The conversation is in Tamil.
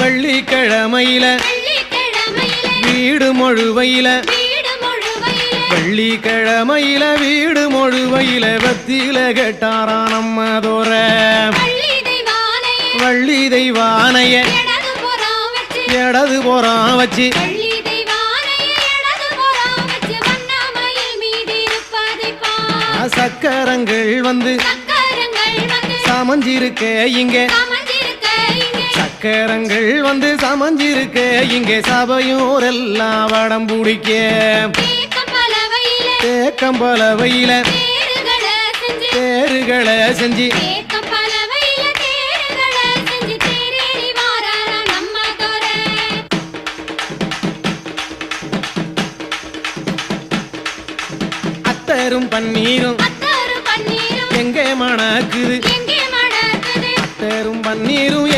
வெள்ளிக்கிழமையில வீடு மொழுவையில வெள்ளிக்கிழமையில வீடு மொழுவையில வெத்தில கேட்டாரா நம்ம தோற வள்ளி தெய்வானைய இடது போறான் வச்சு சக்கரங்கள் வந்து சமஞ்சிருக்க இங்க சக்கரங்கள் வந்து சமஞ்சிருக்க இங்கே சபையோரெல்லாம் வடம் பிடிக்க தேக்கம்பலவையில தேருகளை செஞ்சு அத்தரும் பன்னீரும் எங்கே மணக்குது அத்தரும் பன்னீரும்